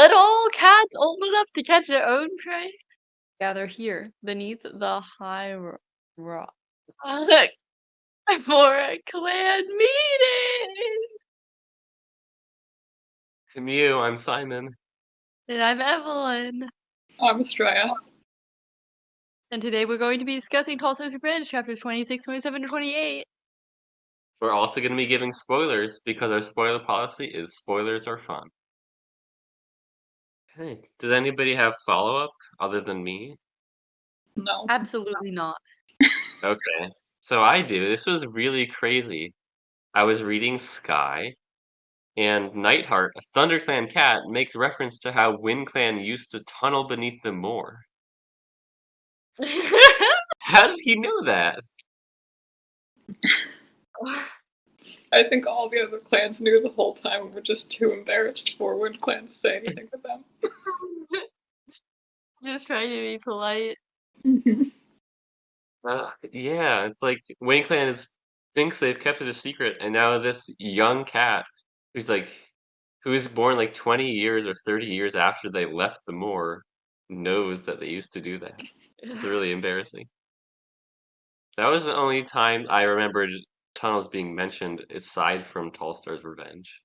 Little cats old enough to catch their own prey? Gather here, beneath the high rock, for a clan meeting. Miouooo, I'm Simon. And I'm Evelyn. I'm Estrella. And today we're going to be discussing Tallstar's Revenge, chapters 26, 27, and 28. We're also going to be giving spoilers because our spoiler policy is spoilers are fun. Hey, does anybody have follow-up other than me? No. Absolutely not. Okay, so I do. This was really crazy. I was reading Sky, and Nightheart, a ThunderClan cat, makes reference to how WindClan used to tunnel beneath the moor. How did he know that? I think all the other clans knew the whole time and were just too embarrassed for WindClan to say anything to them. Just trying to be polite. Yeah, it's like WindClan thinks they've kept it a secret, and now this young cat who was born like 20 years or 30 years after they left the moor knows that they used to do that. It's really embarrassing. That was the only time I remembered tunnels being mentioned aside from Tallstar's Revenge.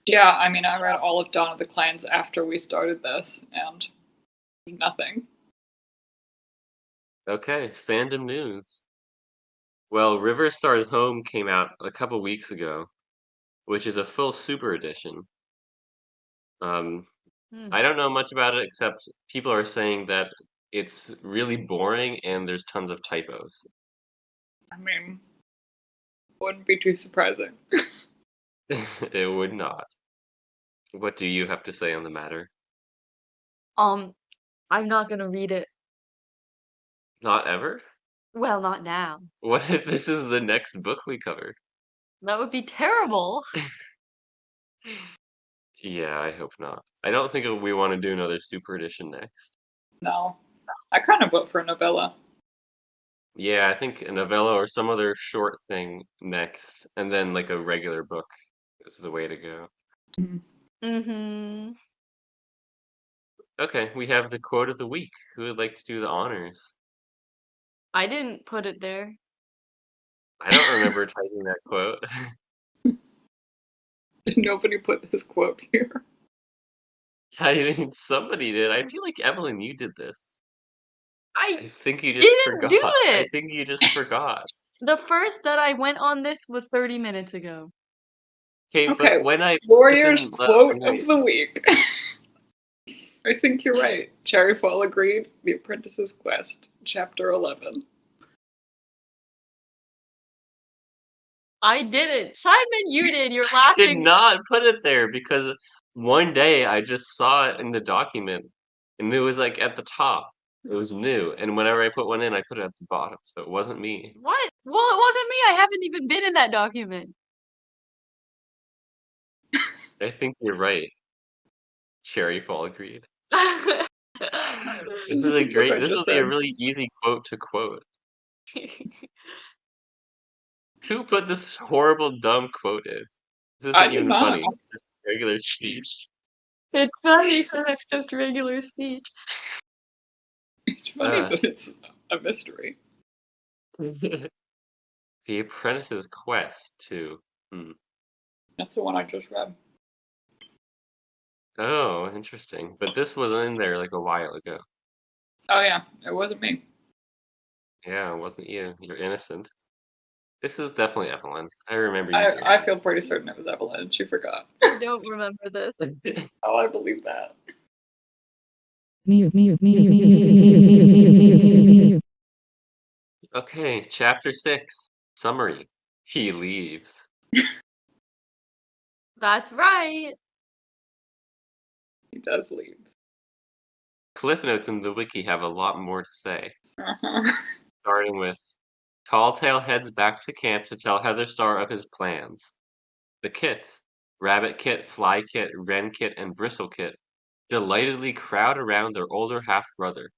Yeah, I mean, I read all of Dawn of the Clans after we started this, and nothing. Okay, fandom news. Well, Riverstar's Home came out a couple weeks ago, which is a full super edition. I don't know much about it except people are saying that it's really boring and there's tons of typos. I mean, wouldn't be too surprising. It would not. What do you have to say on the matter? I'm not gonna read it. Not ever? Well, not now. What if this is the next book we cover? That would be terrible. Yeah, I hope not. I don't think we want to do another super edition next. No. I kind of vote for a novella. Yeah, I think a novella or some other short thing next, and then like a regular book is the way to go. Mm-hmm. Okay, we have the quote of the week. Who would like to do the honors? I didn't put it there. I don't remember typing that quote. Nobody put this quote here. I mean, somebody did. I feel like Evelyn, you did this. I I think you just didn't do forgot. I it. think you just forgot. The first that I went on this was 30 minutes ago. Okay, Okay, but when I Warriors quote when of the week. I think you're right. Cherryfall agreed. The Apprentice's Quest, Chapter 11. I didn't. Simon, you did. You're did laughing. not put it there because one day I just saw it in the document and it was like at the top. It was new, and whenever I put one in, I put it at the bottom, so it wasn't me. What? Well, it wasn't me. I haven't even been in that document. I think you're right. Cherryfall agreed. This is a What I great. This just will be a said. really easy quote to quote. Who put this horrible, dumb quote in? This I isn't did even not. funny. It's just regular speech. It's funny, so it's just regular speech. It's funny, but it's a mystery. The Apprentice's Quest, too. That's the one I just read. Oh, interesting. But this was in there like a while ago. Oh yeah, it wasn't me. Yeah, it wasn't you. You're innocent. This is definitely Evelyn. I remember you doing I feel pretty certain it was Evelyn, and she forgot. I don't remember this. this. Oh, I believe that. Okay, chapter 6. Summary. He leaves. That's right. He does leave. Cliff notes in the wiki have a lot more to say. Uh-huh. Starting with Talltail heads back to camp to tell Heatherstar of his plans. The kits, Rabbit Kit, Fly Kit, Wren Kit, and Bristle Kit, delightedly crowd around their older half-brother.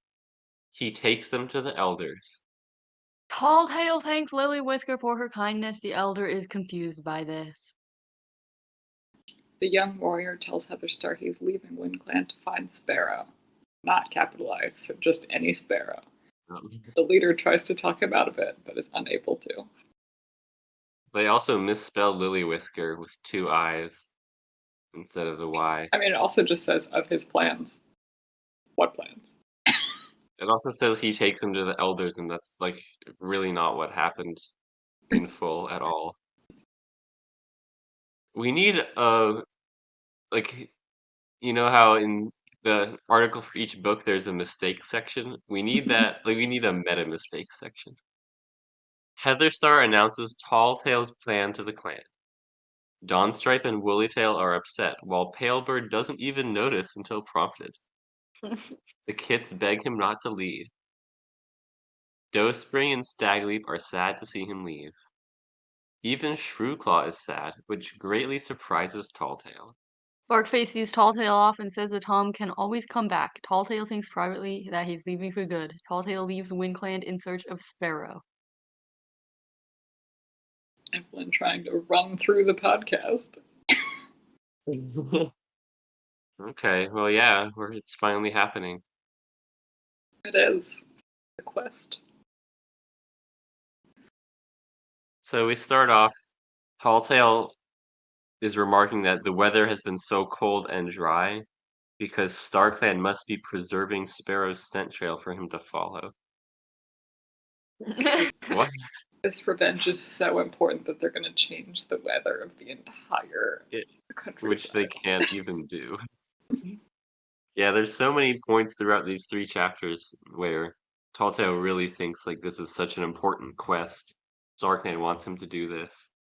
He takes them to the elders. Talltail thanks Lily Whisker for her kindness. The elder is confused by this. The young warrior tells Heatherstar he's leaving WindClan to find Sparrow. Not capitalized, so just any Sparrow. The leader tries to talk him out of it, but is unable to. They also misspelled Lily Whisker with 2 I's instead of the Y. I mean, it also just says of his plans. What plans? It also says he takes him to the elders, and that's like really not what happened in full at all. We need like you know how in the article for each book there's a mistake section? We need that, like we need a meta mistake section. Heatherstar announces Talltail's plan to the clan. Dawnstripe and Woollytail are upset, while Palebird doesn't even notice until prompted. The kits beg him not to leave. Dowspring and Stagleap are sad to see him leave. Even Shrewclaw is sad, which greatly surprises Talltail. Barkface sees Talltail off and says that Tom can always come back. Talltail thinks privately that he's leaving for good. Talltail leaves WindClan in search of Sparrow. Evelyn trying to run through the podcast. Okay, well, yeah, it's finally happening. It is the quest. So we start off, Talltail is remarking that the weather has been so cold and dry because StarClan must be preserving Sparrow's scent trail for him to follow. What? This revenge is so important that they're going to change the weather of the entire country. Which they can't even do. Yeah, there's so many points throughout these 3 chapters where Talltail really thinks like this is such an important quest. StarClan wants him to do this.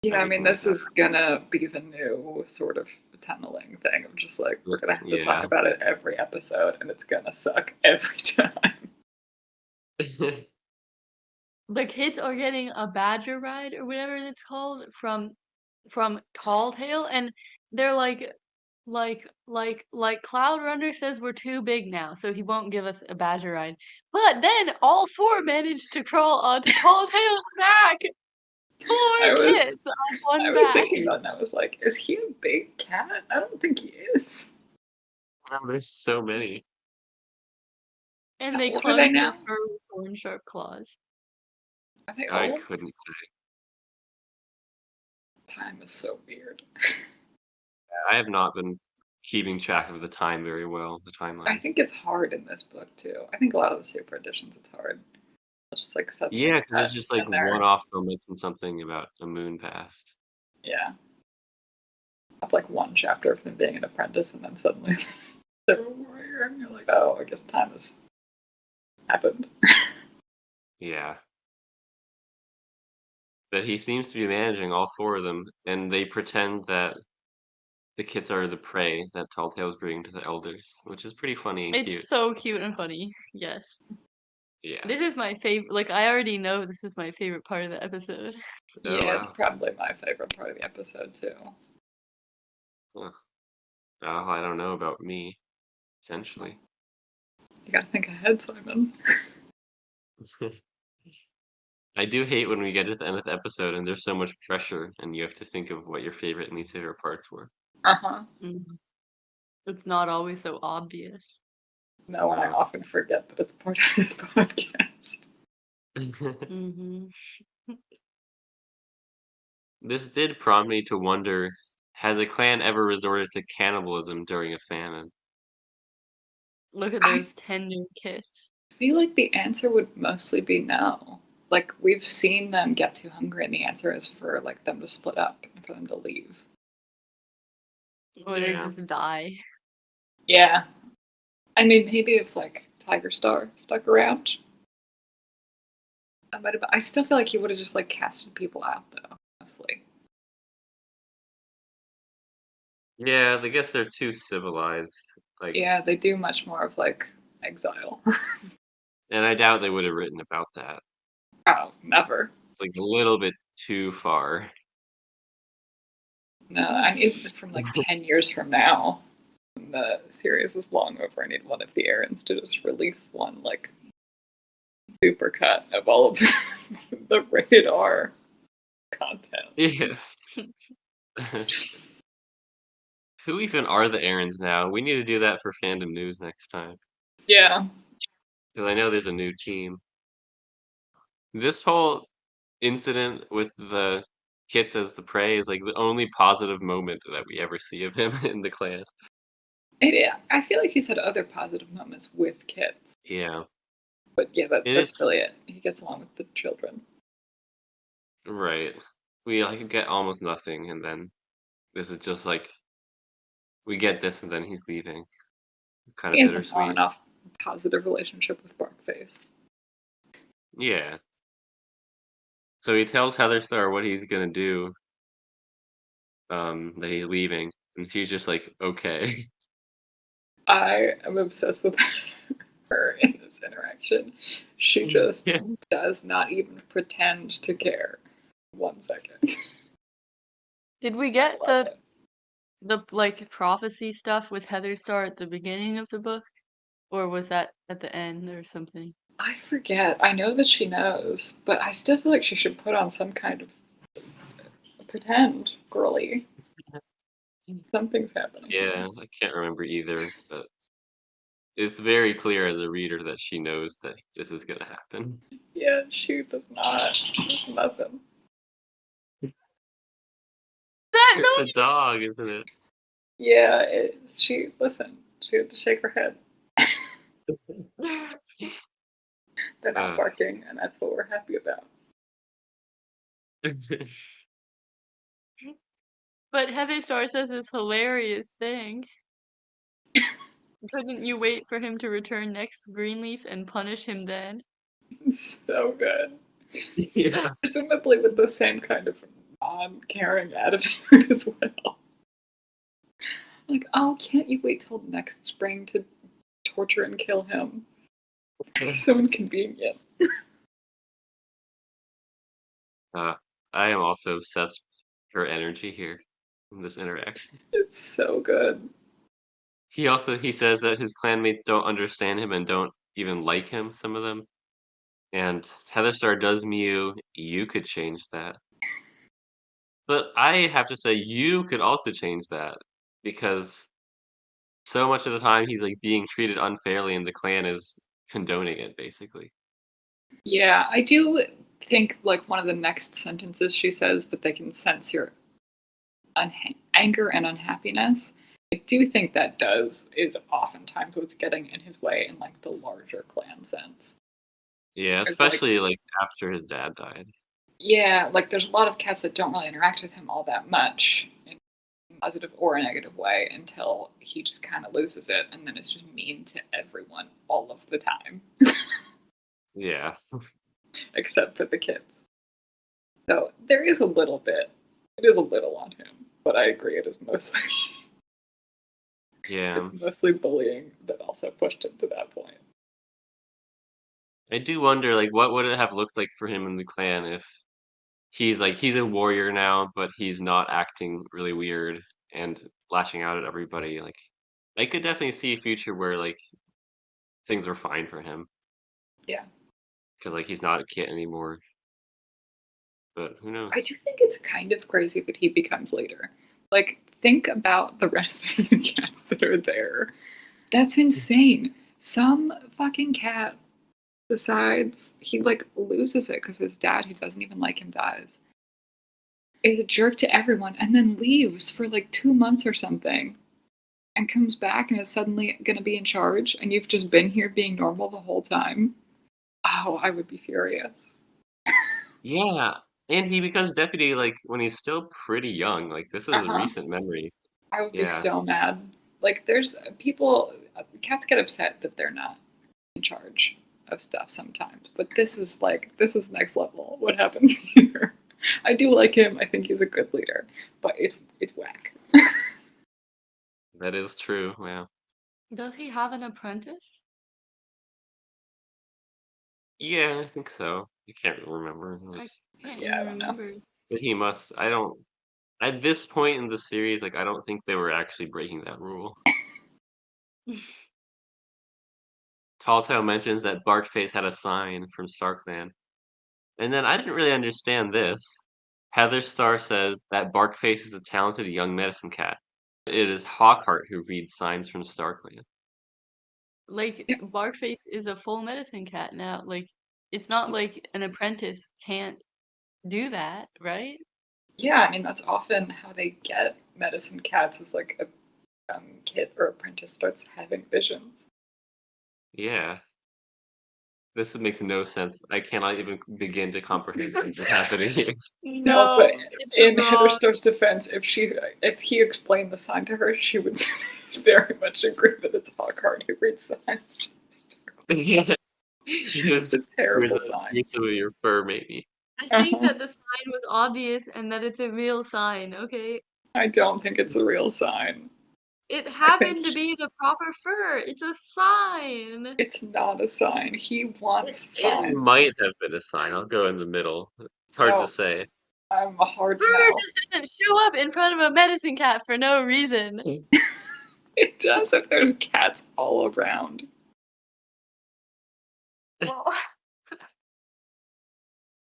Yeah, I mean, this is gonna be the new sort of tunneling thing of just like, we're gonna have to talk about it every episode, and it's gonna suck every time. The kids are getting a badger ride or whatever it's called from Talltail, and they're like Cloud Runner says we're too big now, so he won't give us a badger ride. But then all 4 managed to crawl onto Talltail's back. 4 kids on one back. I was thinking that, and I was like, is he a big cat? I don't think he is. Wow, there's so many. And they clung to his fur with thorn sharp claws. I couldn't say. Time is so weird. I have not been keeping track of the time very well, the timeline. I think it's hard in this book too. I think a lot of the super editions it's hard. It's just like yeah, because it's just like one-off they'll mention something about a moon past. Yeah. Have like one chapter of them being an apprentice, and then suddenly they're a warrior, and you're like, oh, I guess time has happened. Yeah. But he seems to be managing all 4 of them, and they pretend that the kits are the prey that Talltail's bringing to the elders, which is pretty funny and cute. It's so cute and funny. Yes. Yeah. This is my favorite. Like, I already know this is my favorite part of the episode. Yeah, it's probably my favorite part of the episode too. Huh. Oh, I don't know about me, essentially. You gotta think ahead, Simon. I do hate when we get to the end of the episode and there's so much pressure and you have to think of what your favorite and least favorite parts were. Uh-huh. Mm-hmm. It's not always so obvious. No, and I often forget that it's part of the podcast. Mm-hmm. This did prompt me to wonder, has a clan ever resorted to cannibalism during a famine? Look at those 10 new kits. I feel like the answer would mostly be no. Like, we've seen them get too hungry, and the answer is for like them to split up and for them to leave. Or they just die. Yeah. I mean, maybe if like Tigerstar stuck around, I might have. I still feel like he would have just like casted people out, though. Honestly. Yeah, I guess they're too civilized. Like, yeah, they do much more of like exile. And I doubt they would have written about that. Oh, never. It's like a little bit too far. No, I need from like 10 years from now. When the series is long over, I need one of the Aarons to just release one like super cut of all of the rated R content. Yeah. who even are the errands now? We need to do that for fandom news next time. Yeah. Because I know there's a new team. This whole incident with the kits as the prey is like the only positive moment that we ever see of him in the clan. I feel like he's had other positive moments with kids. Yeah. But yeah, It that's is really it. He gets along with the children. right. We like get almost nothing, and then this is just like we get this, and then he's leaving. Kind He of has an on bittersweet. and off positive relationship with Barkface. Yeah. So he tells Heather Star what he's gonna do, that he's leaving, and she's just like, okay. I am obsessed with her in this interaction. She just Yeah. does not even pretend to care. 1 second. Did we get the like prophecy stuff with Heather Star at the beginning of the book, or was that at the end or something? I forget. I know that she knows, but I still feel like she should put on some kind of pretend girly. Something's happening. Yeah, I can't remember either, but it's very clear as a reader that she knows that this is gonna happen. Yeah, she does not. There's nothing. That It's a dog, isn't it? Yeah, she had to shake her head. They're not Uh, barking, and that's what we're happy about. But Heather Star says this hilarious thing. Couldn't you wait for him to return next Greenleaf and punish him then? So good. yeah. Presumably with the same kind of non-caring attitude as well. Like, oh, can't you wait till next spring to torture and kill him? It's so inconvenient. I am also obsessed with her energy here in this interaction. It's so good. He says that his clanmates don't understand him and don't even like him, some of them. And Heather Star does Miouooo, you could change that. But I have to say you could also change that because so much of the time he's like being treated unfairly and the clan is condoning it basically. Yeah, I do think like one of the next sentences she says, but they can sense your anger and unhappiness. I do think that is oftentimes what's getting in his way in like the larger clan sense. Yeah, There's like, especially like after his dad died. yeah, like there's a lot of cats that don't really interact with him all that much in a positive or a negative way until he just kind of loses it and then it's just mean to everyone all of the time, Yeah. except for the kids. So there is a little bit. It is a little on him, but I agree it is mostly Yeah. it's mostly bullying that also pushed him to that point. I do wonder like what would it have looked like for him in the clan if he's a warrior now, but he's not acting really weird and lashing out at everybody. Like I could definitely see a future where like things are fine for him Yeah. because like he's not a kid anymore. But who knows? I do think it's kind of crazy that he becomes leader. Like, think about the rest of the cats that are there. That's insane. Some fucking cat decides he like loses it because his dad, who doesn't even like him, dies. Is a jerk to everyone and then leaves for like 2 months or something and comes back and is suddenly gonna be in charge and you've just been here being normal the whole time. Oh, I would be furious. Yeah, and he becomes deputy like when he's still pretty young. Like this is a Uh-huh. recent memory. I would be Yeah. so mad. Like, there's people, cats get upset that they're not in charge of stuff sometimes, but this is next level. What happens here? I do like him. I think he's a good leader, but it's whack. That is true. Yeah. Does he have an apprentice? Yeah, I think so. I can't remember. I can't Yeah, I even don't know. remember. But he must. I don't. At this point in the series, like I don't think they were actually breaking that rule. Talltail mentions that Barkface had a sign from StarClan, and then I didn't really understand this. Heather Star says that Barkface is a talented young medicine cat, It is Hawkheart who reads signs from StarClan. Like, Yeah. Barkface is a full medicine cat now. Like, it's not like an apprentice can't do that, right? Yeah, I mean, that's often how they get medicine cats is like a young kid or apprentice starts having visions. Yeah. This makes no sense. I cannot even begin to comprehend what's happening here. No, but it's in Heather wrong. Starr's defense, if he explained the sign to her, she would very much agree that it's Hawkheart who reads signs. Yeah. It's a terrible sign. Here's some of your fur, maybe. I think that the sign was obvious and that it's a real sign, okay? I don't think it's a real sign. It I think happened to be the proper fur. It's a sign. it's not a sign. He wants It It signs. might have been a sign. I'll go in the middle. It's hard No. to say. I'm a hard Fur no. just doesn't show up in front of a medicine cat for no reason. It does if there's cats all around. Well,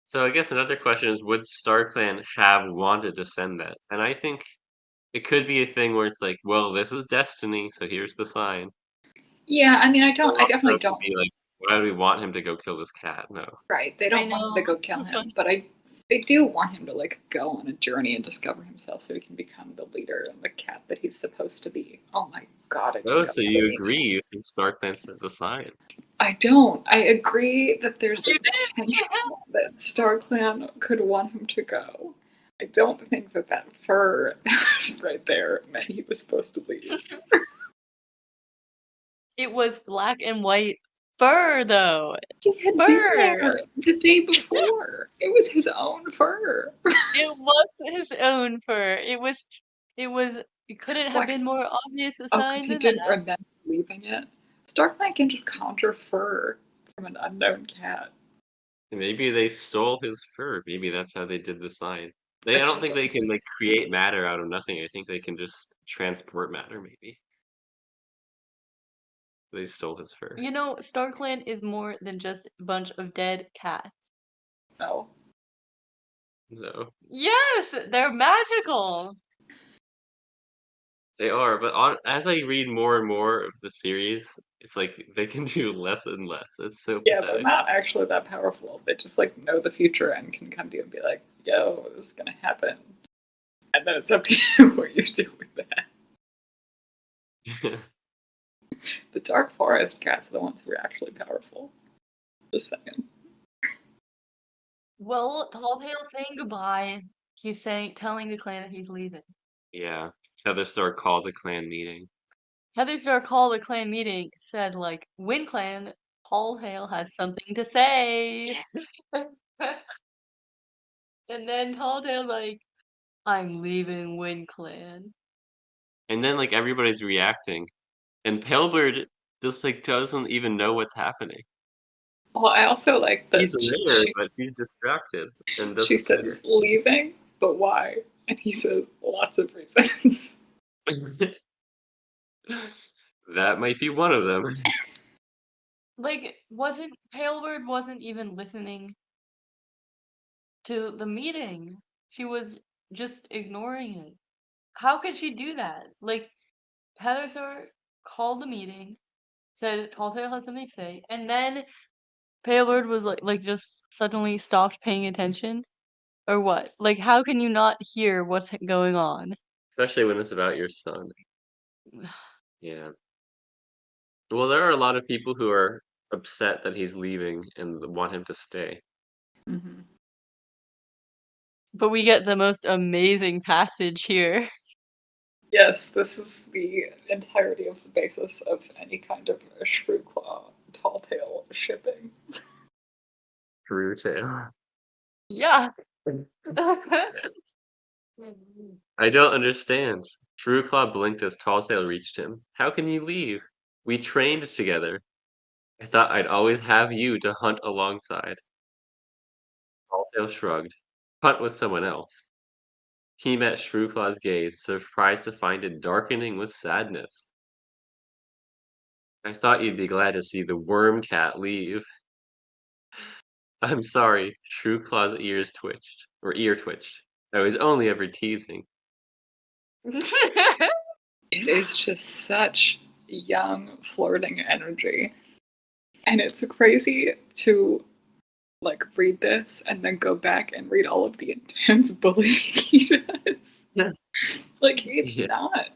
So I guess another question is, would StarClan have wanted to send that? And I think it could be a thing where it's like, well, this is destiny, so here's the sign. Yeah, I mean, I Or also definitely it could don't. be like, why do we want him to go kill this cat? No. Right, they I don't want him to know. go kill him, but they do want him to like go on a journey and discover himself so he can become the leader and the cat that he's supposed to be. Oh my god, I just Oh, got so that you email. agree? You think StarClan sent the sign? I don't. I agree that there's a You did. potential that StarClan could want him to go. I don't think that fur that was right there meant he was supposed to leave. It was black and white fur, though. He had been Fur. there the day before. It was his own fur. It was his own fur. It couldn't have Why? been more obvious a Oh, because sign he than didn't that. remember leaving it. StarClan can just conjure fur from an unknown cat. Maybe they stole his fur. Maybe that's how they did the sign. I But don't he think they doesn't. can like create matter out of nothing. I think they can just transport matter. Maybe they stole his fur. You know, StarClan is more than just a bunch of dead cats. No. No, Yes, they're magical. they are. But as I read more and more of the series, it's like they can do less and less. It's so Yeah, they're pathetic. not actually that powerful. They just like know the future and can come to you and be like, "Yo, this is gonna happen," and then it's up to you what you do with that. The Dark Forest cats are the ones who are actually powerful. Just saying. Well, Talltail's saying goodbye. He's telling the clan that he's leaving. Yeah, Heather Star called the clan meeting. Heather Star called the clan meeting, said like, "Wind Clan, Talltail has something to say." And then Talltail like, "I'm leaving Wind Clan." And then like everybody's reacting, and Palebird just like doesn't even know what's happening. Well, I also like that He's there, but he's distracted and she doesn't says leaving, but why? And he says lots of reasons. care. That might be one of them. Like, Palebird wasn't even listening to the meeting. She was just ignoring it. How could she do that? Like, Heather Star called the meeting, said Talltail has something to say, and then Palebird was like just suddenly stopped paying attention? Or what? Like, how can you not hear what's going on? Especially when it's about your son. Yeah. Well, there are a lot of people who are upset that he's leaving and want him to stay. Mm-hmm. But we get the most amazing passage here. Yes, this is the entirety of the basis of any kind of Shrew-Claw Talltail shipping. True tale. Yeah. I don't understand. Trueclaw blinked as Talltail reached him. How can you leave? We trained together. I thought I'd always have you to hunt alongside. Talltail shrugged. Hunt with someone else. He met Shrew-Claw's gaze, surprised to find it darkening with sadness. I thought you'd be glad to see the worm cat leave. I'm sorry, Shrew-Claw's ear twitched. I was only ever teasing. It is just such young, flirting energy. And it's crazy to like read this and then go back and read all of the intense bullying he does. Like it's Yeah. not.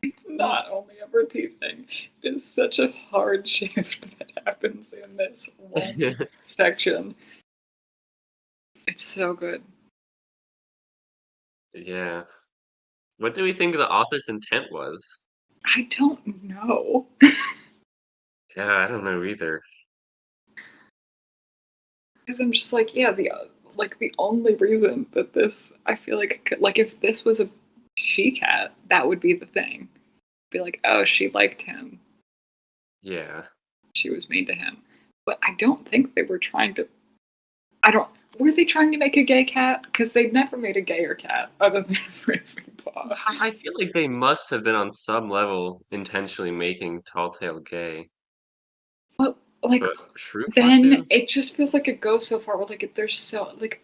It's not only ever teasing. It is such a hard shift that happens in this one section. It's so good. Yeah. What do we think the author's intent was? I don't know. Yeah, I don't know either. Because I'm just like, yeah, the only reason that this, I feel like if this was a she cat, that would be the thing. Be like, oh, she liked him. Yeah. She was mean to him. But I don't think they were trying to. I don't. Were they trying to make a gay cat? Because they never made a gayer cat other than Ravenclaw. I feel like they must have been on some level intentionally making Talltail gay. But like, But Shrew-Claw then too? it just feels like it goes so far. Where like, there's so like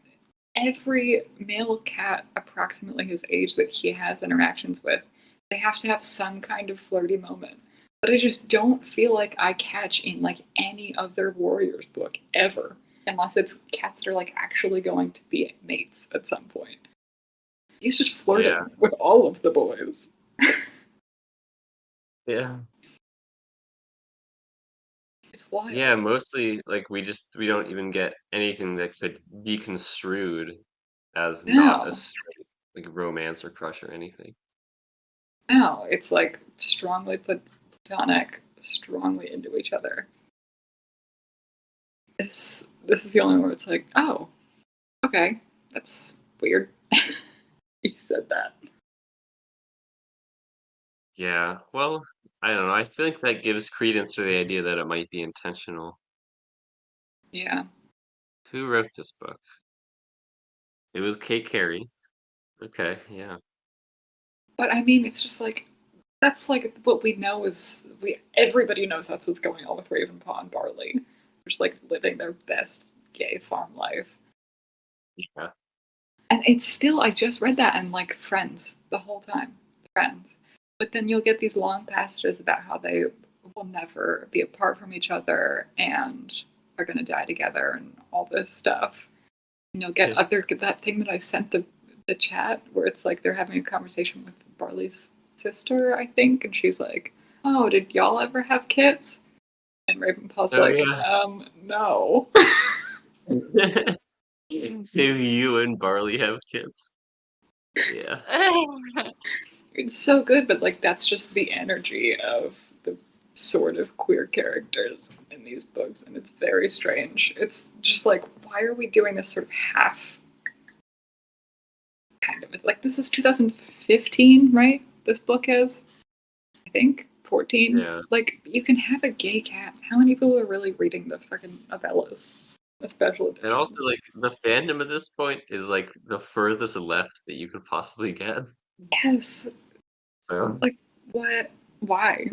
every male cat approximately his age that he has interactions with, they have to have some kind of flirty moment. But I just don't feel like I catch in like any other Warriors book ever, unless it's cats that are like actually going to be mates at some point. He's just flirting Yeah. with all of the boys. Yeah. It's wild. Yeah, mostly like we don't even get anything that could be construed as not a No, straight like romance or crush or anything. no, it's like strongly platonic, strongly into each other. This is the only one where it's like, oh, okay, that's weird. You said that. Yeah. Well, I don't know. I think that gives credence to the idea that it might be intentional. Yeah. Who wrote this book? It was Kate Carey. Okay, yeah. But I mean, it's just like that's like what we know is everybody knows that's what's going on with Ravenpaw and Barley. They're just like living their best gay farm life. Yeah. And it's still I just read that and like Friends the whole time. Friends. But then you'll get these long passages about how they will never be apart from each other and are gonna die together and all this stuff. And you'll get that thing that I sent the chat where it's like they're having a conversation with Barley's sister, I think, and she's like, "Oh, did y'all ever have kids?" And Ravenpaw's Oh like, yeah. no." Do you and Barley have kids? Yeah. It's so good, but like that's just the energy of the sort of queer characters in these books, and it's very strange. It's just like, why are we doing this sort of half kind of like this is 2015, right? This book is, I think, 14. Yeah. Like, you can have a gay cat. How many people are really reading the fucking novellas? The special And editions. also like the fandom at this point is like the furthest left that you could possibly get. Yes. So Like, what? Why?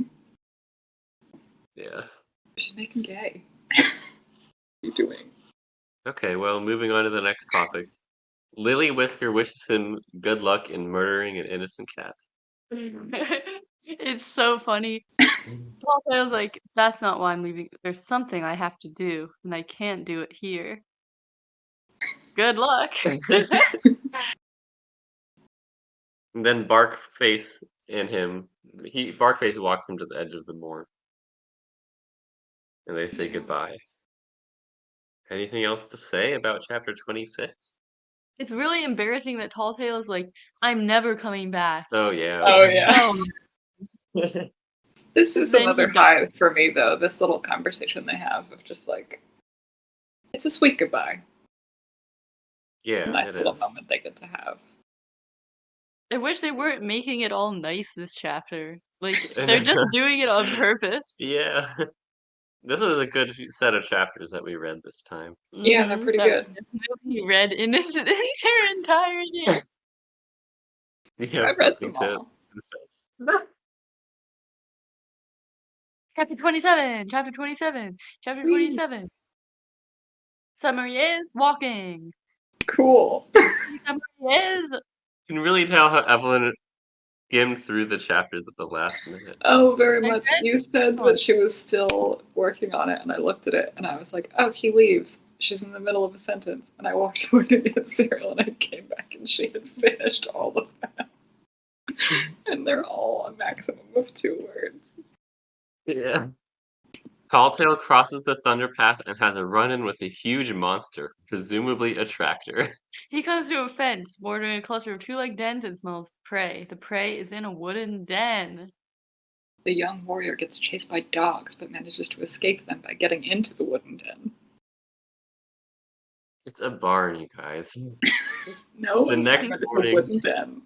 yeah. Just make him gay. What are you doing? Okay, well moving on to the next topic. Lily Whisker wishes him good luck in murdering an innocent cat. It's so funny. Talltail's like, that's not why I'm leaving. There's something I have to do, and I can't do it here. Good luck. And then Barkface and him Barkface walks him to the edge of the moor and they say Yeah. goodbye. Anything else to say about chapter 26? It's really embarrassing that Talltail is like, I'm never coming back. Oh yeah. Oh, yeah. Yeah. This is Then he another dies. high for me, though. This little conversation they have of just like, it's a sweet goodbye. A Yeah, nice it little is. moment they get to have. I wish they weren't making it all nice this chapter. Like, I they're just know. doing it on purpose. Yeah. This is a good set of chapters that we read this time. Yeah, they're pretty That good. nobody read in their entirety. Do you have I read something them to all. confess? Chapter 27, chapter 27, chapter Whee! 27. Summary is walking. Cool. Summary is You can really tell how Evelyn skimmed through the chapters at the last minute. Oh, very I much. read You said one. that she was still working on it, and I looked at it, and I was like, oh, he leaves. She's in the middle of a sentence. And I walked away to get cereal, and I came back, and she had finished all of them. And they're all a maximum of 2 words. Yeah. Talltail crosses the Thunder Path and has a run-in with a huge monster, presumably a tractor. He comes to a fence bordering a cluster of two-legged dens and smells prey. The prey is in a wooden den. The young warrior gets chased by dogs, but manages to escape them by getting into the wooden den. It's a barn, you guys. No, The next Simon, it's a morning, wooden den.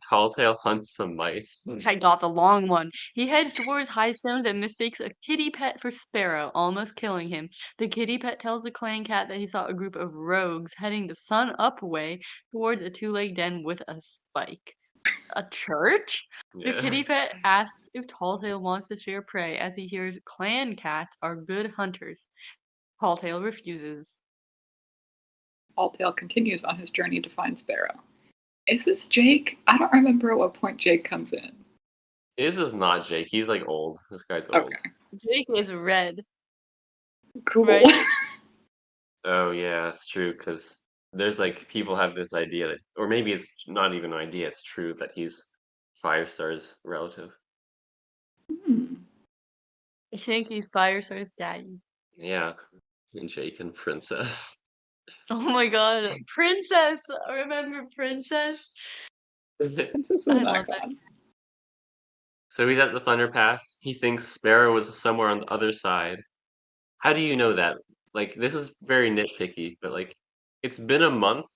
Talltail hunts some mice. I got the long one. He heads towards High Stones and mistakes a kitty pet for Sparrow, almost killing him. The kitty pet tells the clan cat that he saw a group of rogues heading the sun up way towards a two-legged den with a spike. A church? The Yeah. kitty pet asks if Talltail wants to share prey as he hears clan cats are good hunters. Talltail refuses. Talltail continues on his journey to find Sparrow. Is this Jake? I don't remember at what point Jake comes in. This is not Jake. He's like old. This guy's old. Okay, Jake is red, cool. right? Oh yeah, it's true. Because there's like people have this idea that, or maybe it's not even an idea. It's true that he's Firestar's relative. Hmm. I think he's Firestar's daddy. Yeah, and Jake and Princess. Oh my god, Princess! Remember Princess? Princess I is love not that. gone. So he's at the Thunder Path. He thinks Sparrow was somewhere on the other side. How do you know that? Like, this is very nitpicky, but like, it's been a month.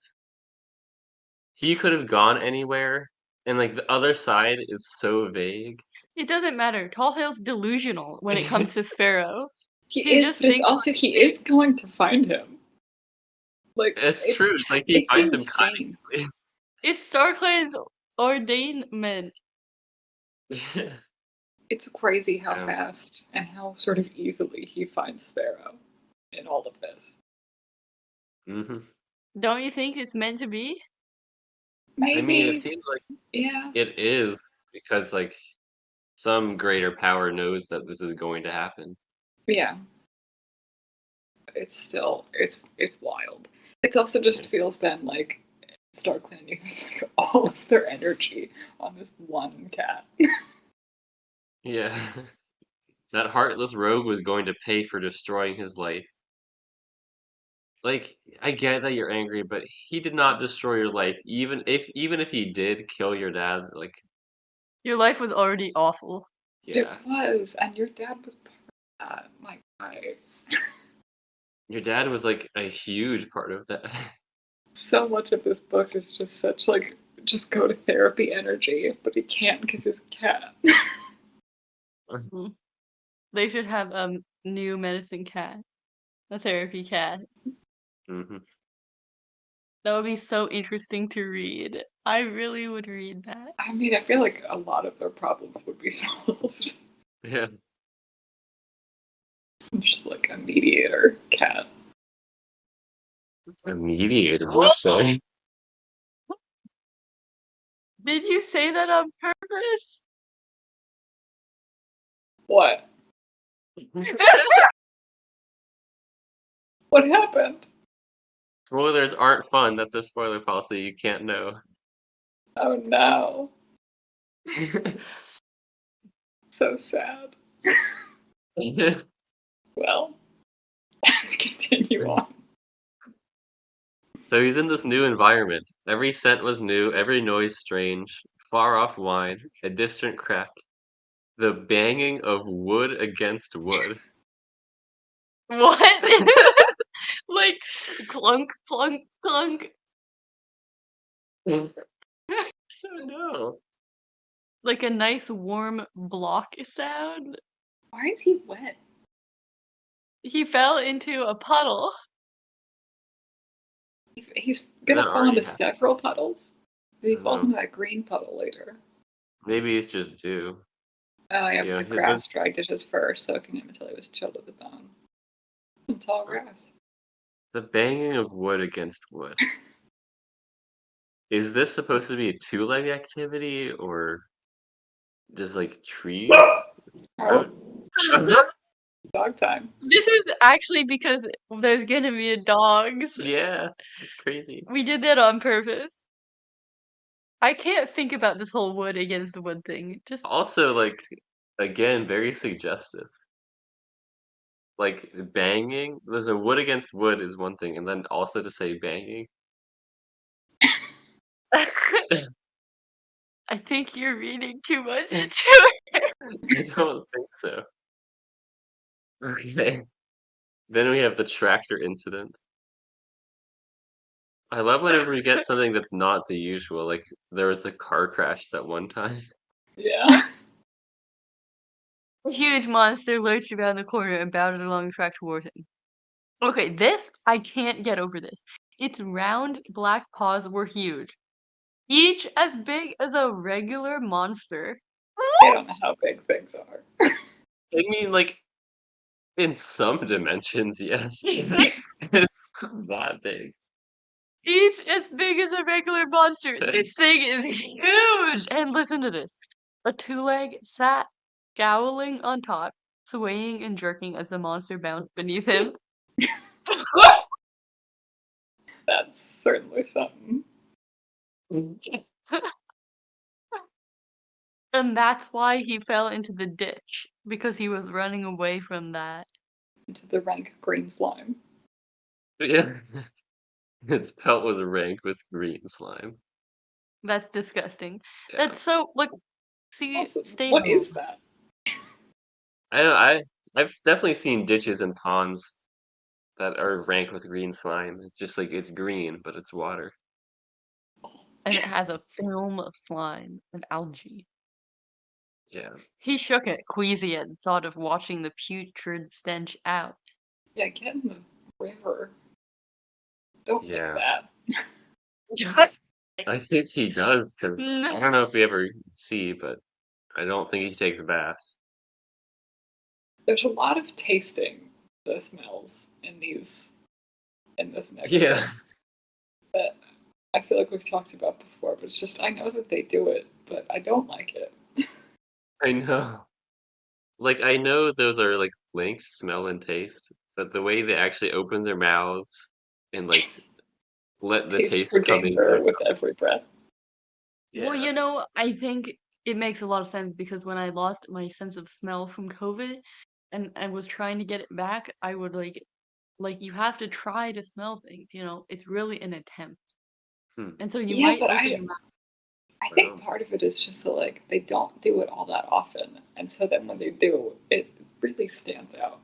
He could have gone anywhere, and like the other side is so vague. It doesn't matter. Talltail's delusional when it comes to Sparrow. He He is, just but it's thinks also he is going to find him. Like It's true. It's like he it's finds him kind insane. of easily. it's StarClan's ordainment. It's crazy how Yeah. fast and how sort of easily he finds Sparrow in all of this. hmm Don't you think it's meant to be? Maybe, I mean, it seems like yeah, it is because like some greater power knows that this is going to happen. yeah. It's still it's wild. It also just feels then like StarClan uses like all of their energy on this one cat. Yeah. That heartless rogue was going to pay for destroying his life. Like, I get that you're angry, but he did not destroy your life. Even if he did kill your dad, like, Your life was already awful. It yeah. was, and your dad was part of that. My God. Your dad was like a huge part of that. So much of this book is just such like just go to therapy energy, but he can't because he's a cat. They should have a new medicine cat, a therapy cat. hmm That would be so interesting to read. I really would read that. I mean, I feel like a lot of their problems would be solved. Yeah. Just like a mediator cat. A mediator, you say? Did you say that on purpose? What? What happened? Spoilers aren't fun. That's a spoiler policy. You can't know. Oh no. So sad. Well, let's continue on. So he's in this new environment. Every scent was new, every noise strange. Far off whine, a distant crack. The banging of wood against wood. What? Like clunk, clunk, clunk. I don't know. Like a nice warm block sound. Why is he wet? He fell into a puddle. He's That gonna fall already into happened. several puddles. He I falls know. into that green puddle later. Maybe it's just dew. Oh yeah, Yeah, the grass dragged at his fur, soaking him until he was chilled to the bone. Some tall grass. The banging of wood against wood. Is this supposed to be a two-leg activity or just like trees? Oh, Oh. dog time. This is actually because there's gonna be a dog. Yeah, it's crazy. We did that on purpose. I can't think about this whole wood against wood thing. Just Also, like, again, very suggestive. Like banging, there's a wood against wood is one thing, and then also to say banging. I think you're reading too much into it. I don't think so. Okay. Then we have the tractor incident. I love whenever we get something that's not the usual. Like there was the car crash that one time. Yeah. A huge monster lurched around the corner and bounded along the track toward him. Okay, this I can't get over this. Its round black paws were huge, each as big as a regular monster. I don't know how big things are. I mean, like in some dimensions, yes. It's not that big. Each as big as a regular monster. This thing is huge! And listen to this. A two-leg sat scowling on top, swaying and jerking as the monster bounced beneath him. That's certainly something. And that's why he fell into the ditch, because he was running away from that. Into the rank green slime. Yeah. Its pelt was rank with green slime. That's disgusting. Yeah. That's so, like, see, Also, stay what home. is that? I've definitely seen ditches and ponds that are rank with green slime. It's just like it's green, but it's water. And it has a film of slime and algae. Yeah. He shook it, queasy at the thought of watching the putrid stench out. Yeah, get in the river. Don't think Yeah. that. I think he does because I No. don't know if we ever see, but I don't think he takes a bath. There's a lot of tasting the smells in this next Yeah. book that I feel like we've talked about before, but it's just I know that they do it, but I don't like it. I know. Like I know those are like links, smell and taste, but the way they actually open their mouths and like let the Taste for taste come in. danger with every breath. Well, Yeah. I think it makes a lot of sense because when I lost my sense of smell from COVID and I was trying to get it back, I would like you have to try to smell things, it's really an attempt. Hmm. And so you Yeah, might but open your mouth. I think part of it is just that like they don't do it all that often, and so then when they do, it really stands out.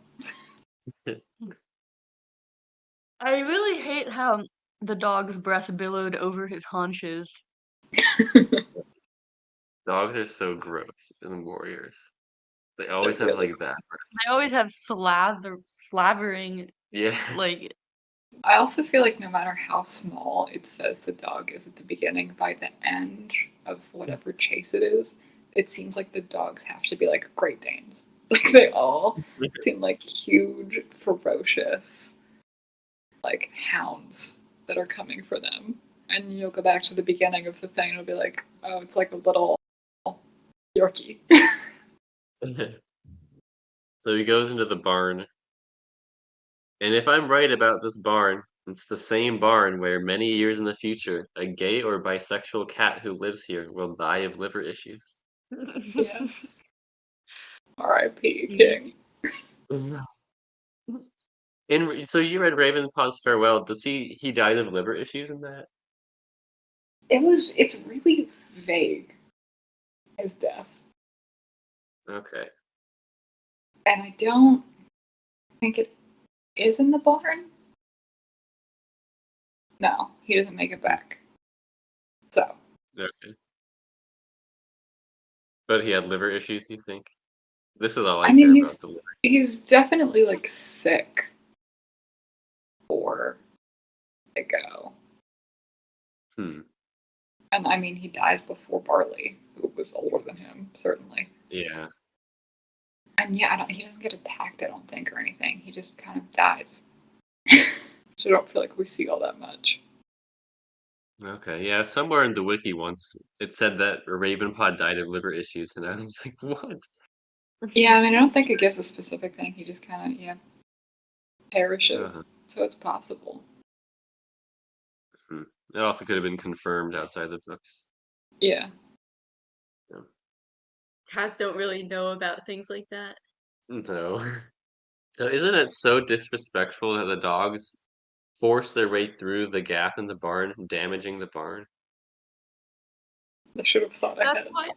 I really hate how the dog's breath billowed over his haunches. Dogs are so gross in warriors. They They're always have really like that. I always have slavering, Yeah. like, I also feel like no matter how small it says the dog is at the beginning, by the end of whatever chase it is, it seems like the dogs have to be like Great Danes. Like they all seem like huge, ferocious, like hounds that are coming for them. And you'll go back to the beginning of the thing and it'll be like, oh, it's like a little Yorkie. So he goes into the barn. And if I'm right about this barn, it's the same barn where many years in the future, a gay or bisexual cat who lives here will die of liver issues. Yes. R.I.P. Mm. King. So you read Ravenpaw's Farewell. Does he died of liver issues in that? It's really vague, his death. Okay. And I don't think it is in the barn. No, he doesn't make it back. So. Okay. But he had liver issues, you think? This is all I I mean, care about, the liver. he's definitely like sick for a go. And I mean, he dies before Barley, who was older than him, certainly. Yeah. And yeah, he doesn't get attacked, I don't think, or anything. He just kind of dies. So I don't feel like we see all that much. Okay, yeah, somewhere in the wiki once it said that a Ravenpod died of liver issues, and I was like, what? Yeah, I mean, I don't think it gives a specific thing. He just kind of, perishes. Uh-huh. So it's possible. It also could have been confirmed outside the books. Yeah. Cats don't really know about things like that. No. Isn't it so disrespectful that the dogs force their way through the gap in the barn, damaging the barn? They should have thought That's ahead. why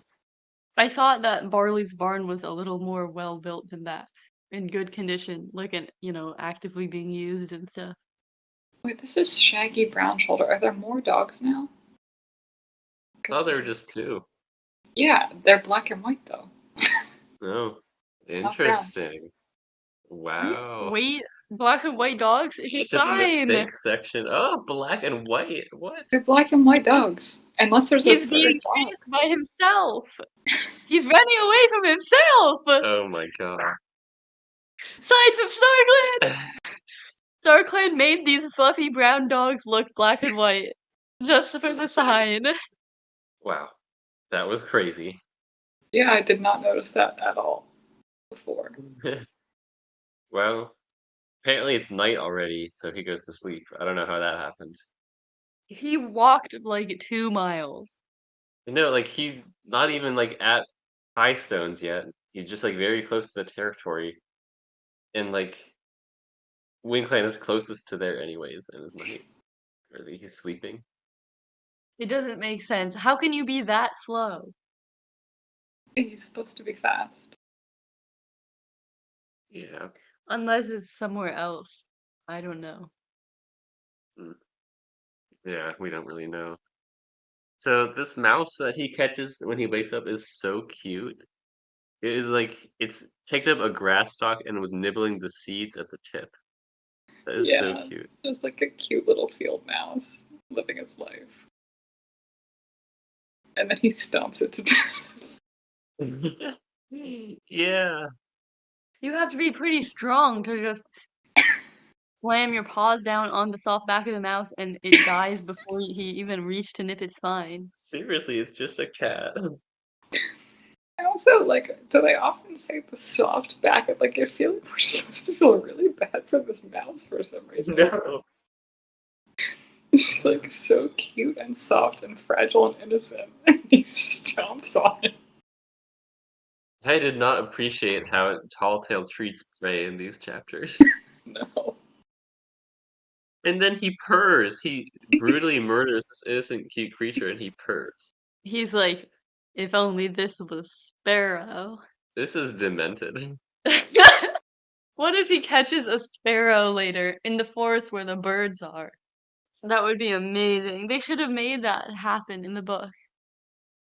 I thought that Barley's barn was a little more well built than that, in good condition, like actively being used and stuff. Wait, this is Shaggy Brown Shoulder. Are there more dogs now? I thought there were just two. Yeah, they're black and white though. Oh, Not brown. interesting. Wow. Wait, black and white dogs? It's a It's in the sign. mistake section. Oh, black and white. What? They're black and white dogs. Unless there's a He's third being dog. chased by himself. He's running away from himself. Oh my god. Sign from StarClan. StarClan made these fluffy brown dogs look black and white, just for the sign. Wow. That was crazy. Yeah, I did not notice that at all before. Well, apparently it's night already, so he goes to sleep. I don't know how that happened. He walked like 2 miles. No, like he's not even like at High Stones yet. He's just like very close to the territory. And like Winkland is closest to there anyways, and it's night. Or he's sleeping. It doesn't make sense. How can you be that slow? He's supposed to be fast. Yeah. Unless it's somewhere else. I don't know. Yeah, we don't really know. So this mouse that he catches when he wakes up is so cute. It is like it's picked up a grass stalk and was nibbling the seeds at the tip. That is so Yeah, cute. just like a cute little field mouse living its life. And then he stomps it to death. Yeah. You have to be pretty strong to just slam your paws down on the soft back of the mouse and it dies before he even reached to nip its spine. Seriously, it's just a cat. I also do they often say the soft back? Like, I feel like we're supposed to feel really bad for this mouse for some reason. No. It's just like so cute and soft and fragile and innocent. And he stomps on it. I did not appreciate how Talltail treats prey in these chapters. No. And then he purrs. He brutally murders this innocent, cute creature, and he purrs. He's like, if only this was Sparrow. This is demented. What if he catches a sparrow later in the forest where the birds are? That would be amazing. They should have made that happen in the book.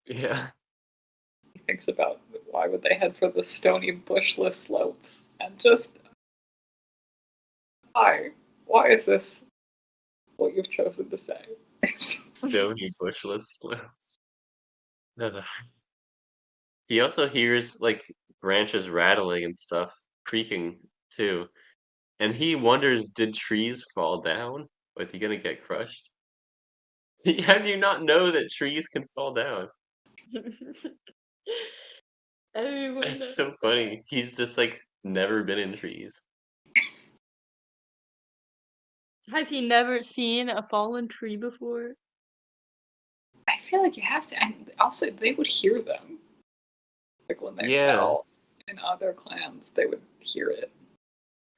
Yeah. He thinks about why would they head for the stony bushless slopes and just why is this what you've chosen to say? Stony bushless slopes. He also hears like branches rattling and stuff, creaking too. And he wonders, did trees fall down? Was he gonna get crushed? How do you not know that trees can fall down? Everyone It's knows. so funny. He's just like never been in trees. Has he never seen a fallen tree before? I feel like he has to, and also they would hear them. Like when they Yeah. fell in other clans, they would hear it.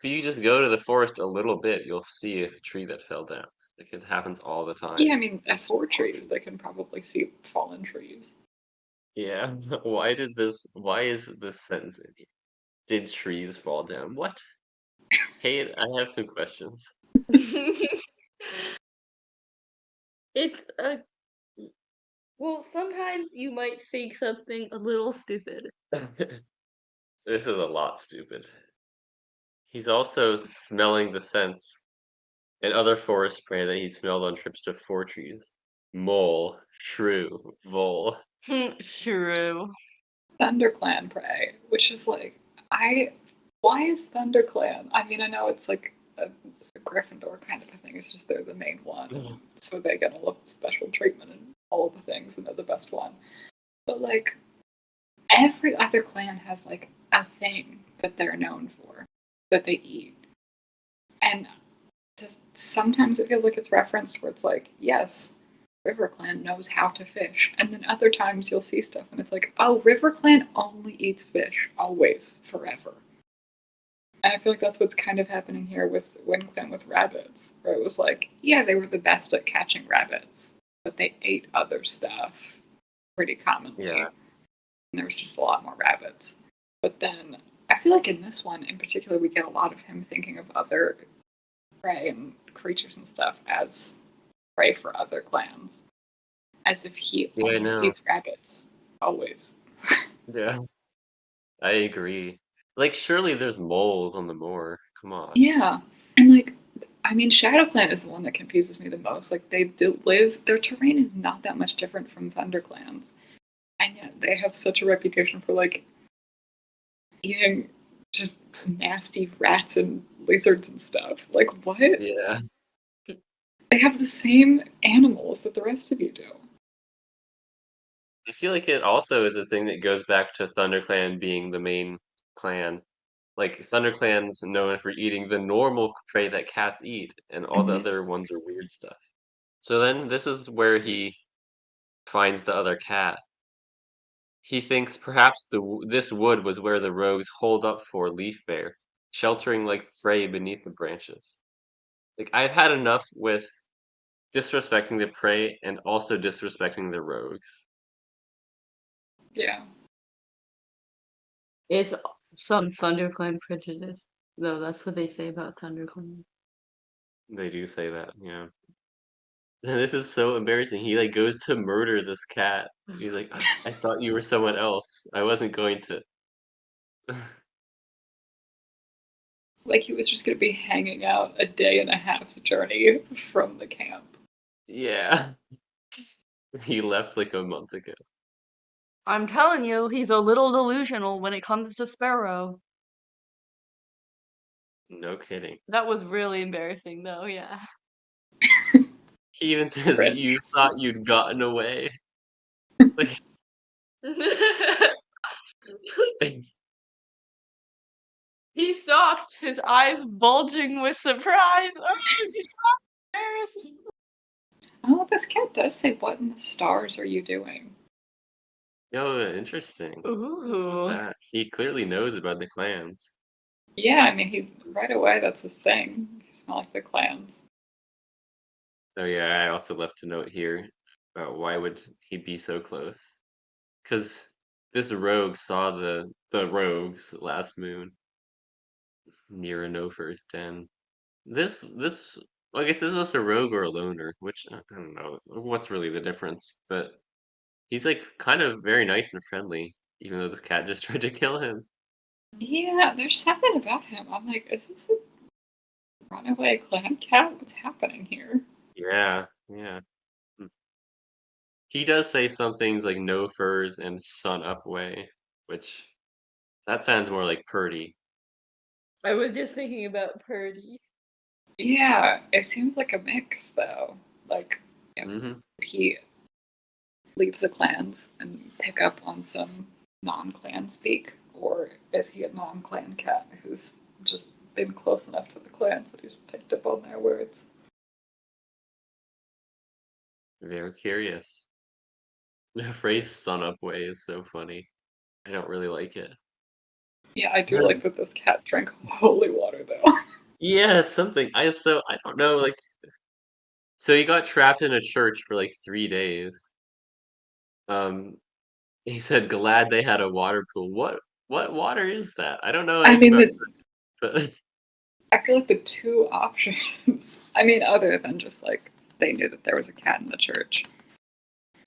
If you just go to the forest a little bit, you'll see a tree that fell down. Like it happens all the time. Yeah, I mean, at There's 4 trees, they can probably see fallen trees. Yeah. Why is this sentence in here? Did trees fall down? What? Hey, I have some questions. It's a well, sometimes you might think something a little stupid. This is a lot stupid. He's also smelling the scents and other forest prey that he smelled on trips to 4 trees. Mole, shrew, vole. True. ThunderClan prey, which is like, why is ThunderClan? I mean, I know it's like a Gryffindor kind of a thing. It's just they're the main one, so they get all of the special treatment and all of the things, and they're the best one. But like every other clan has like a thing that they're known for that they eat, and just sometimes it feels like it's referenced where it's like, yes, RiverClan knows how to fish, and then other times you'll see stuff and it's like, oh, RiverClan only eats fish, always, forever. And I feel like that's what's kind of happening here with WindClan with rabbits, where it was like, yeah, they were the best at catching rabbits, but they ate other stuff pretty commonly. Yeah. And there was just a lot more rabbits. But then I feel like in this one in particular, we get a lot of him thinking of other prey and creatures and stuff as prey for other clans. As if he Yeah, I only know. eats rabbits. Always. Yeah, I agree. Like, surely there's moles on the moor. Come on. Yeah. And like, I mean, ShadowClan is the one that confuses me the most. Like, they do live, their terrain is not that much different from ThunderClan's. And yet they have such a reputation for like eating just nasty rats and lizards and stuff. Like, what? Yeah. They have the same animals that the rest of you do. I feel like it also is a thing that goes back to ThunderClan being the main clan. Like, ThunderClan's known for eating the normal prey that cats eat, and all the Mhm. other ones are weird stuff. So then this is where he finds the other cat. He thinks perhaps this wood was where the rogues holed up for Leaf Bear, sheltering like prey beneath the branches. Like, I've had enough with disrespecting the prey and also disrespecting the rogues. Yeah. It's some ThunderClan prejudice, though. That's what they say about ThunderClan. They do say that, yeah. And this is so embarrassing. He like goes to murder this cat. He's like, I thought you were someone else. I wasn't going to. Like he was just going to be hanging out a day and a half's journey from the camp. Yeah. He left like a month ago. I'm telling you, he's a little delusional when it comes to Sparrow. No kidding. That was really embarrassing, though, yeah. He even says, Cringe. you thought you'd gotten away. Like, He stopped, his eyes bulging with surprise. Oh, he's so embarrassing. Oh, this cat does say, "What in the stars are you doing?" oh, interesting. What's with Ooh. that? He clearly knows about the clans. Yeah, I mean, he right away. That's his thing. He smells like the clans. Oh yeah, I also left a note here about why would he be so close? Because this rogue saw the rogues last moon near a no first den. This well, I guess is this a rogue or a loner? Which I don't know. What's really the difference? But he's like kind of very nice and friendly, even though this cat just tried to kill him. Yeah, there's something about him. I'm like, is this a runaway clan cat? What's happening here? Yeah, yeah. Hmm. He does say some things like no furs and sun up way, which that sounds more like Purdy. I was just thinking about Purdy. Yeah, it seems like a mix though. Like, yeah, Hmm. he leave the clans and pick up on some non-clan speak, or is he a non-clan cat who's just been close enough to the clans that he's picked up on their words? Very curious. The phrase "sun up way" is so funny. I don't really like it. Yeah, I do like that this cat drank holy water though. Yeah, something. I don't know, like so he got trapped in a church for like 3 days. Um, he said glad they had a water pool. What water is that? I don't know I anything mean, about but I feel like the two options, I mean, other than just like they knew that there was a cat in the church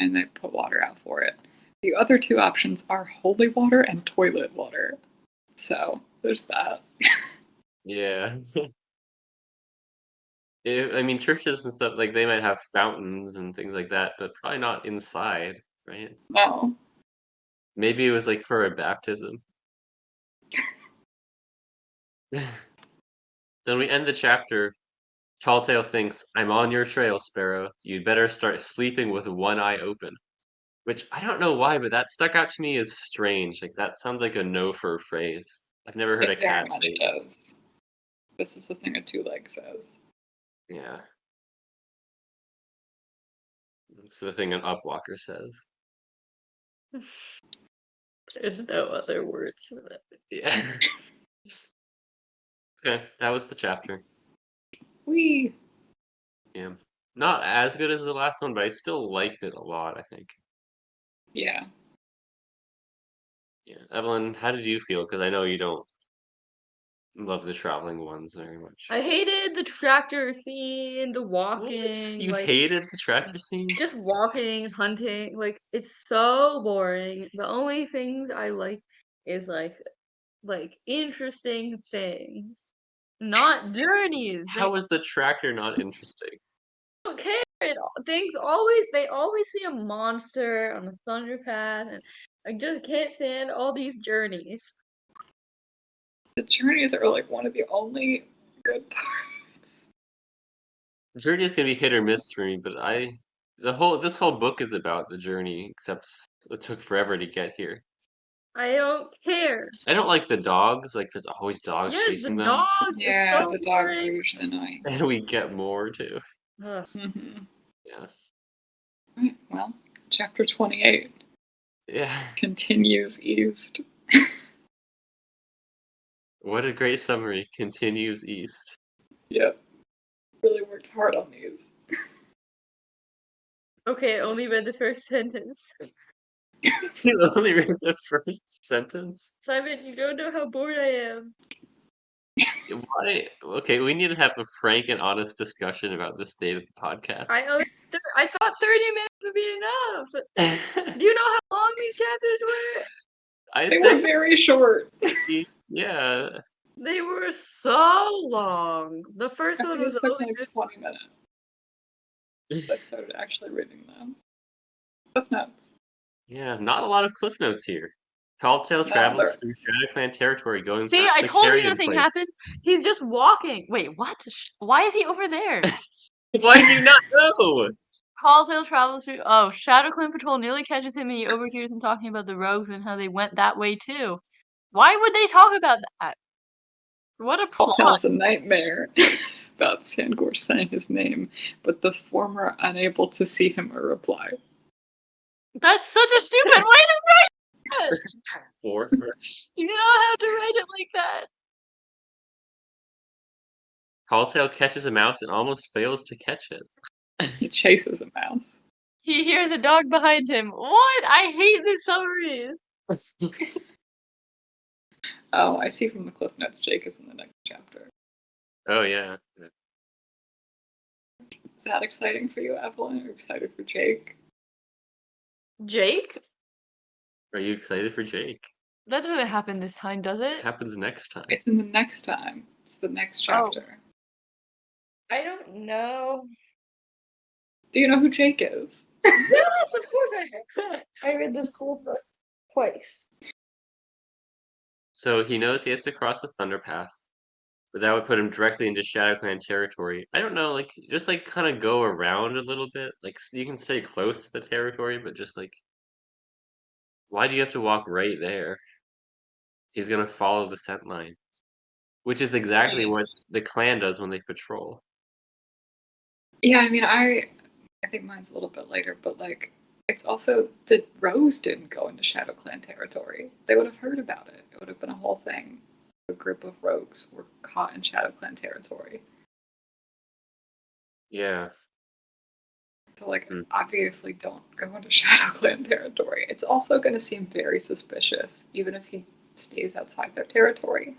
and they put water out for it, the other two options are holy water and toilet water. So there's that. yeah. I mean, churches and stuff like they might have fountains and things like that, but probably not inside, right? No. Maybe it was like for a baptism. Then we end the chapter Talltail thinks, I'm on your trail, Sparrow. You'd better start sleeping with one eye open. Which I don't know why, but that stuck out to me as strange. Like, that sounds like a no-fur phrase. I've never heard a It very cat much say. does. This is the thing a two-leg says. Yeah. It's the thing an upwalker says. There's no other words for that. Yeah. Okay, that was the chapter. Whee! Yeah. Not as good as the last one, but I still liked it a lot, I think. Yeah. Yeah. Evelyn, how did you feel? Because I know you don't love the traveling ones very much. I hated the tractor scene, the walking, You like hated the tractor scene? just walking, hunting, like it's so boring. The only things I like is like interesting things, not journeys. How was the tractor not interesting? Don't care. They always see a monster on the Thunder Path, and I just can't stand all these journeys. The journeys are like one of the only good parts. Journeys can be hit or miss for me, but this whole book is about the journey, except it took forever to get here. I don't care. I don't like the dogs, like there's always dogs Yes, chasing the them. dog is Yeah, so the dogs are boring. usually annoying. And we get more too. Ugh. Yeah. Right, well, chapter 28 Yeah. continues east. What a great summary. Continues east. Yep. Really worked hard on these. Okay, I only read the first sentence. You only read the first sentence? Simon, you don't know how bored I am. Why? Okay, we need to have a frank and honest discussion about the state of the podcast. I thought 30 minutes would be enough. Do you know how long these chapters were? They were very short. Yeah. They were so long. The first I one think was it took only like 20 minutes. I started actually reading them. Cliff notes. Yeah, not a lot of cliff notes here. Talltail travels they're- through ShadowClan territory, going See, past I the told you carrion nothing place. happened. He's just walking. Wait, what? Why is he over there? Why do you not know? Talltail travels through. Oh, ShadowClan Patrol nearly catches him, and he overhears them talking about the rogues and how they went that way too. Why would they talk about that? What a plot! Talltail's a nightmare about Sangor saying his name, but the former unable to see him or reply. That's such a stupid way to write it. Former. You don't have to write it like that. Talltail catches a mouse and almost fails to catch it. He chases a mouse. He hears a dog behind him. What? I hate this summary. Oh, I see from the cliff notes Jake is in the next chapter. Oh, yeah. Is that exciting for you, Evelyn? Are you excited for Jake? Jake? Are you excited for Jake? That doesn't happen this time, does It it? happens next time. It's in the next time. It's the next chapter. I don't know. Do you know who Jake is? Yes, of course I have. I read this whole book twice. So he knows he has to cross the Thunder Path, but that would put him directly into ShadowClan territory. I don't know, like, just, like, kind of go around a little bit. Like, you can stay close to the territory, but just, like, why do you have to walk right there? He's gonna follow the scent line, which is exactly what the clan does when they patrol. Yeah, I mean, I think mine's a little bit later, but like, it's also the Rose didn't go into ShadowClan territory. They would have heard about it. It would have been a whole thing. A group of rogues were caught in ShadowClan territory. Yeah. So, like, obviously don't go into ShadowClan territory. It's also going to seem very suspicious, even if he stays outside their territory.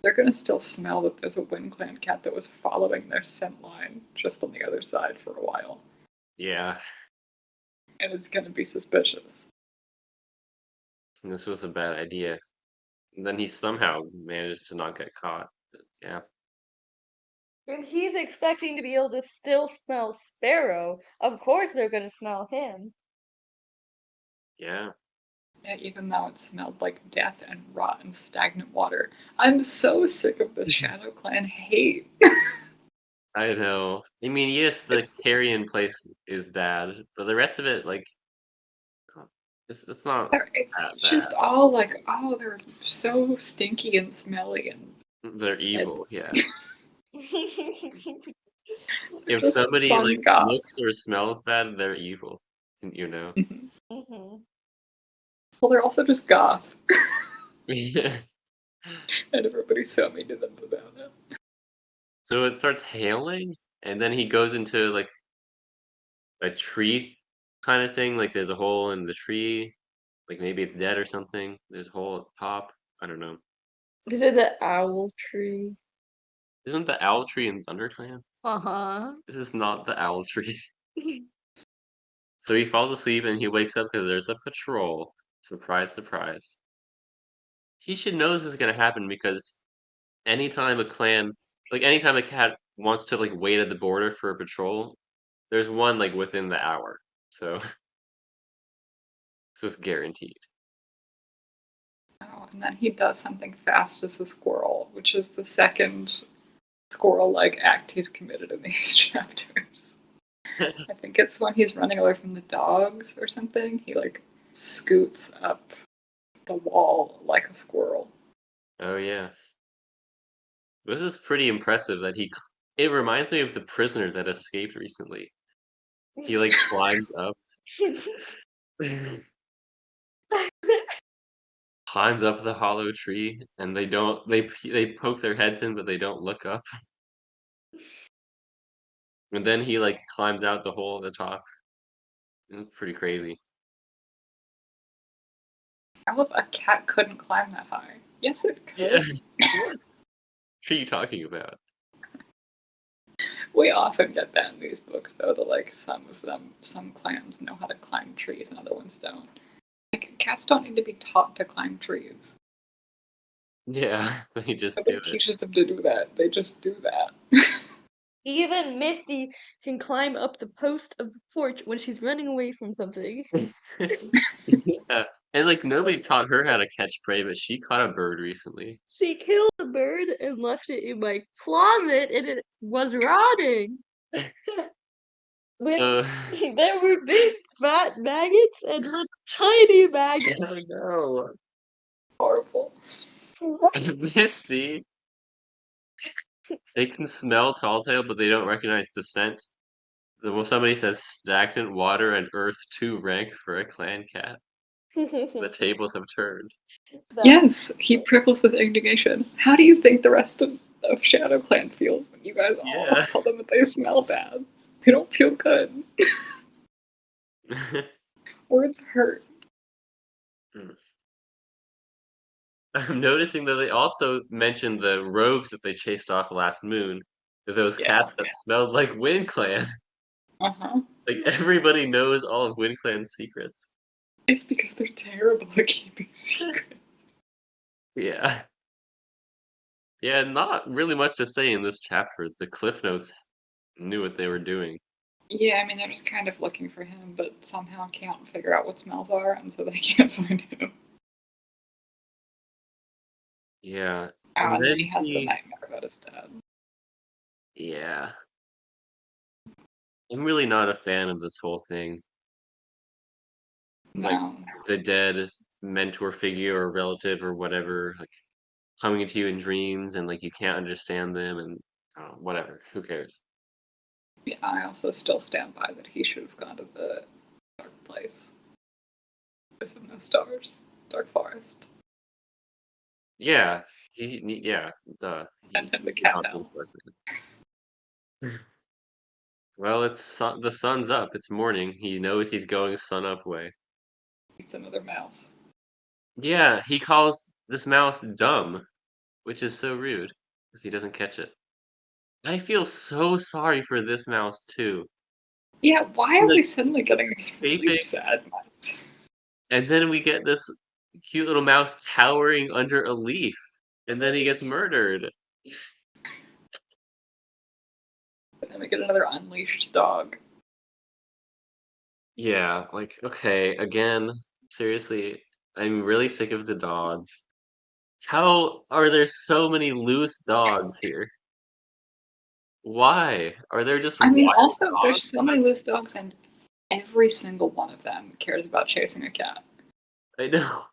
They're going to still smell that there's a WindClan cat that was following their scent line just on the other side for a while. Yeah. And it's going to be suspicious. And this was a bad idea. And then he somehow managed to not get caught. But yeah. And he's expecting to be able to still smell Sparrow. Of course they're going to smell him. Yeah. Yeah, even though it smelled like death and rot and stagnant water. I'm so sick of this ShadowClan hate. I know. I mean, yes, the It's carrion place is bad, but the rest of it, like, it's not it's that just bad. all like, oh, they're so stinky and smelly and They're dead. evil, yeah. They're If just somebody, like, fun goth. looks or smells bad, they're evil, you know? Mhm. Mhm. Well, they're also just goth, Yeah. and everybody's so mean to them about it. So it starts hailing, and then he goes into, like, a tree kinda thing, like, there's a hole in the tree, like, maybe it's dead or something. There's a hole at the top. I don't know. Is it the owl tree? Isn't the owl tree in ThunderClan? Uh-huh. This is not the owl tree. So he falls asleep and he wakes up because there's a patrol. Surprise, surprise. He should know this is gonna happen because anytime a clan anytime a cat wants to, like, wait at the border for a patrol, there's one, like, within the hour. So so it's guaranteed. Oh, and then he does something fast as a squirrel, which is the second squirrel-like act he's committed in these chapters. I think it's when he's running away from the dogs or something. He like scoots up the wall like a squirrel. Oh, yes. This is pretty impressive that it reminds me of the prisoner that escaped recently. He, like, climbs up climbs up the hollow tree, and they poke their heads in, but they don't look up. And then he, like, climbs out the hole at the top. It's pretty crazy. I love a cat couldn't climb that high. Yes, it Yeah. could. What are you talking about? We often get that in these books, though, that like some clans know how to climb trees and other ones don't. Like cats don't need to be taught to climb trees. Yeah, they just do Nobody it. teaches them to do that. They just do that. Even Misty can climb up the post of the porch when she's running away from something. Yeah, and, like, nobody taught her how to catch prey, but she caught a bird recently. She killed a bird and left it in my closet, and it was rotting. With So there were big fat maggots and little tiny maggots. Oh, no. Horrible. Misty, they can smell Talltail, but they don't recognize the scent. Well, somebody says stagnant water and earth too rank for a clan cat. The tables have turned. Yes, he prickles with indignation. How do you think the rest of Shadow Clan feels when you guys all Yeah. tell them that they smell bad? They don't feel good. Words hurt. I'm noticing that they also mentioned the rogues that they chased off last moon. Those Yeah. cats that smelled like Wind Clan. Uh-huh. Like, everybody knows all of Wind Clan's secrets. It's because they're terrible at keeping secrets. Yeah. Yeah, not really much to say in this chapter. The Cliff Notes knew what they were doing. Yeah, I mean, they're just kind of looking for him, but somehow can't figure out what smells are, and so they can't find him. Yeah. Oh, And and then then he has the he nightmare about his dad. Yeah. I'm really not a fan of this whole thing. Like, No. the dead mentor figure or relative or whatever, like, coming to you in dreams and, like, you can't understand them and, whatever, who cares? Yeah, I also still stand by that he should have gone to the dark place. Place with no stars. Dark forest. Yeah. Yeah, duh. And He then the should cat not be hell. important. Well, the sun's up, it's morning, he knows he's going sun up way. It's another mouse. Yeah, he calls this mouse dumb, which is so rude because he doesn't catch it. I feel so sorry for this mouse too. Yeah, why He's, are like, we suddenly getting these really escaping, sad mice? and then we get this cute little mouse cowering under a leaf, and then he gets murdered. And then we get another unleashed dog. Yeah, like, okay, again, seriously, I'm really sick of the dogs. How are there so many loose dogs here? Why? Are there just I mean, wild also, dogs? there's so many loose dogs, and every single one of them cares about chasing a cat. I know.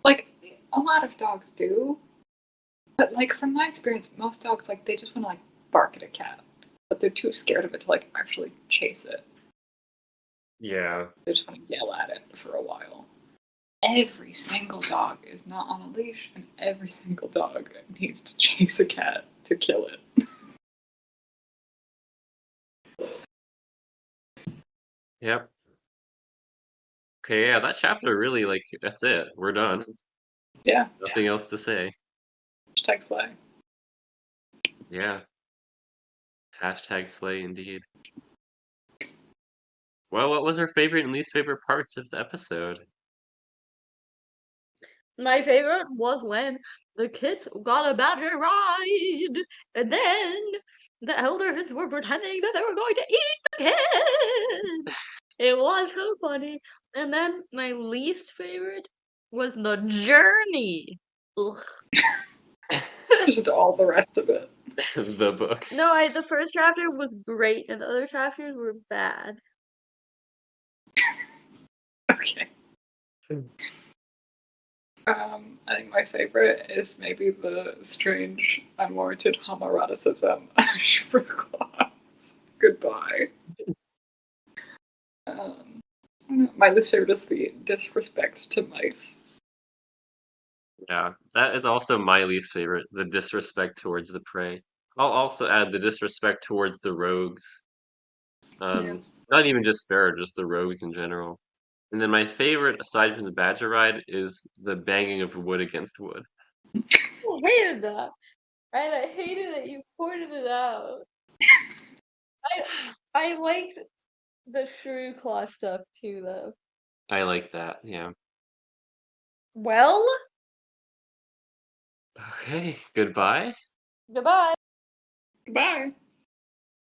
Like, a lot of dogs do. But, like, from my experience, most dogs, like, they just want to, like, bark at a cat. But they're too scared of it to, like, actually chase it. Yeah. They just want to yell at it for a while. Every single dog is not on a leash, and every single dog needs to chase a cat to kill it. Yep. Okay, yeah, that chapter really, like, that's it. We're done. Yeah. Nothing else to say. Hashtag slay. Yeah. Hashtag slay indeed. Well, what was our favorite and least favorite parts of the episode? My favorite was when the kids got a badger ride, and then the elders were pretending that they were going to eat the kid. It was so funny. And then my least favorite was the journey. Ugh. Just all the rest of it. The book. No, the first chapter was great, and the other chapters were bad. Okay. I think my favorite is maybe the strange, unwarranted homoeroticism of Sugarclaws. Goodbye. I don't know. My least favorite is the disrespect to mice. Yeah, that is also my least favorite, the disrespect towards the prey. I'll also add the disrespect towards the rogues. Yeah. Not even just Sparrow, just the rogues in general. And then my favorite, aside from the badger ride, is the banging of wood against wood. I hated that. And I hated that you pointed it out. I liked the shrew claw stuff too, though. I like that, yeah. Well, Okay, goodbye. goodbye. Goodbye.